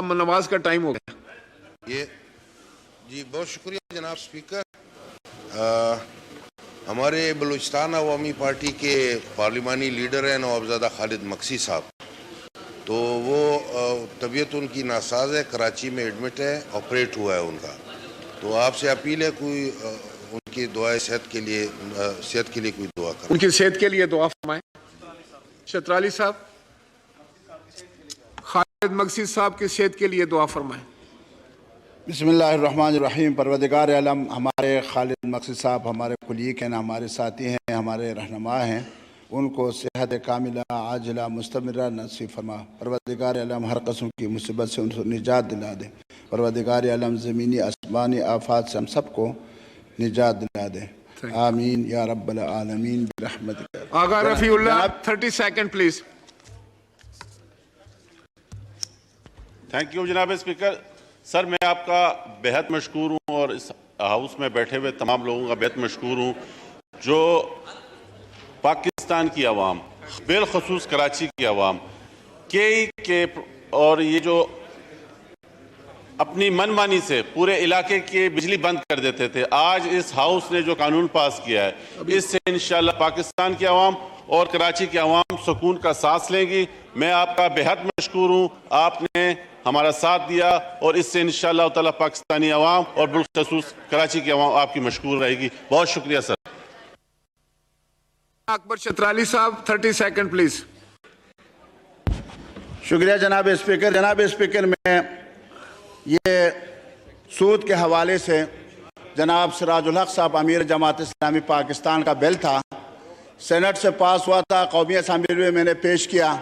نماز کا ٹائم ہو گیا. جی بہت شکریہ جناب اسپیکر. ہمارے بلوچستان عوامی پارٹی کے پارلیمانی لیڈر ہیں نوابزادہ خالد مکسی صاحب. تو وہ طبیعت ان کی ناساز ہے, کراچی میں ایڈمٹ ہے, آپریٹ ہوا ہے ان کا. تو آپ سے اپیل ہے کوئی ان کی دعائیں صحت کے لیے کوئی دعا کریں. ان کی صحت کے لیے دعا فرمائیں. شترالی صاحب, خالد مکسی صاحب کی صحت کے لیے دعا فرمائیں. بسم اللہ الرحمن الرحیم. پروردگار عالم ہمارے خالد مکسی صاحب ہمارے کلیگ ہیں, ہمارے ساتھی ہیں, ہمارے رہنما ہیں, ان کو صحت کاملہ عاجلہ مستمرہ نصیب فرما. پروردگار عالم ہر قسم کی مصیبت سے ان کو نجات دلا دے. پروردگار عالم زمینی آسمانی آفات سے ہم سب کو نجات دلا دے. آمین یا رب العالمین برحمتک. آغا رفیع اللہ 30 سیکنڈ پلیز. تھینک یو جناب اسپیکر. سر میں آپ کا بہت مشکور ہوں اور اس ہاؤس میں بیٹھے ہوئے تمام لوگوں کا بہت مشکور ہوں جو پاکستان کی عوام, بالخصوص کراچی کی عوام کے اور یہ جو اپنی من مانی سے پورے علاقے کی بجلی بند کر دیتے تھے, آج اس ہاؤس نے جو قانون پاس کیا ہے اس سے انشاءاللہ پاکستان کی عوام اور کراچی کی عوام سکون کا سانس لیں گی. میں آپ کا بہت مشکور ہوں, آپ نے ہمارا ساتھ دیا اور اس سے انشاءاللہ تعالی پاکستانی عوام اور بالخصوص کراچی کی عوام آپ کی مشکور رہے گی. بہت شکریہ سر. اکبر شترالی صاحب 30 سیکنڈ پلیز. شکریہ جناب اسپیکر. جناب اسپیکر, میں یہ سود کے حوالے سے جناب سراج الحق صاحب امیر جماعت اسلامی پاکستان کا بل تھا, سینٹ سے پاس ہوا تھا, قومی اسمبلی میں میں نے پیش کیا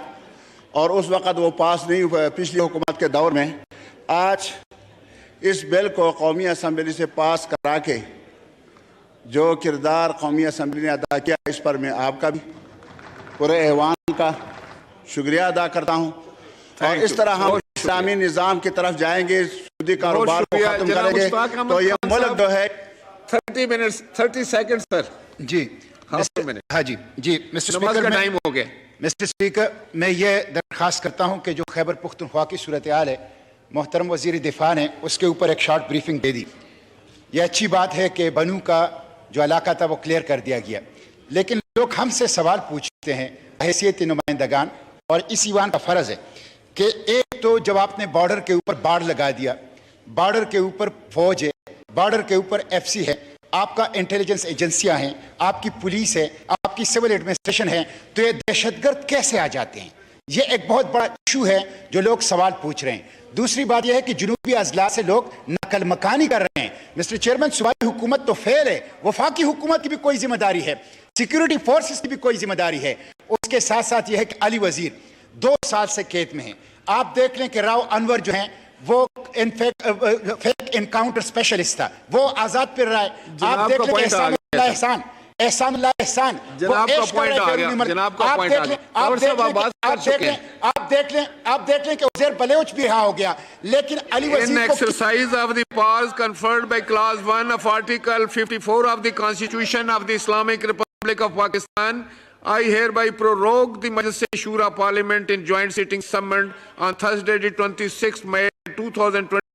اور اس وقت وہ پاس نہیں ہوا پچھلی حکومت کے دور میں. آج اس بل کو قومی اسمبلی سے پاس کرا کے جو کردار قومی اسمبلی نے ادا کیا, اس پر میں آپ کا بھی پورے ایوان کا شکریہ ادا کرتا ہوں. اور اس طرح ہم اسلامی نظام کی طرف جائیں گے, سودی کاروبار کو ختم کریں گے تو یہ ملک جو ہے 30 سیکنڈ سر. جی ہاں جی مسٹر نماز کا اسپیکر, ٹائم ہو گیا. مسٹر اسپیکر, میں یہ درخواست کرتا ہوں کہ جو خیبر پختونخوا کی صورتحال ہے, محترم وزیر دفاع نے اس کے اوپر ایک شارٹ بریفنگ دے دی. یہ اچھی بات ہے کہ بنو کا جو علاقہ تھا وہ کلیئر کر دیا گیا, لیکن لوگ ہم سے سوال پوچھتے ہیں حیثیت نمائندگان, اور اس ایوان کا فرض ہے کہ ایک تو جب آپ نے بارڈر کے اوپر باڑ لگا دیا, بارڈر کے اوپر فوج ہے, بارڈر کے اوپر ایف سی ہے, آپ کا انٹیلیجنس ایجنسیاں ہیں, آپ کی پولیس ہے, آپ کی سول ایڈمنسٹریشن ہے, تو یہ دہشت گرد کیسے آ جاتے ہیں؟ یہ ایک بہت بڑا ایشو ہے جو لوگ سوال پوچھ رہے ہیں. دوسری بات یہ ہے کہ جنوبی اضلاع سے لوگ نقل مکانی کر رہے ہیں. مسٹر چیئرمین, صوبائی حکومت تو فیل ہے, وفاقی حکومت کی بھی کوئی ذمہ داری ہے, سیکیورٹی فورسز کی بھی کوئی ذمہ داری ہے. اس کے ساتھ ساتھ یہ ہے کہ علی وزیر 2 سال سے قید میں ہیں. آپ دیکھ لیں کہ راؤ انور جو ہیں وہ فیک انکاؤنٹر اسپیشلسٹ تھا, وہ آزاد پھر رہا ہے. آپ دیکھ لیں کہ احسان اللہ احسان جناب کا پوائنٹ آ گیا. جناب کا پوائنٹ آ گیا. آپ دیکھ لیں کہ عزیر بلوچ بھی رہا ہو گیا, لیکن علی In وزیر کو exercise of the powers conferred by clause 1 of article 54 of the constitution of the Islamic Republic of Pakistan, I hereby prorogue the Majlis Shura Parliament in joint sitting summoned on Thursday the 26th May 2020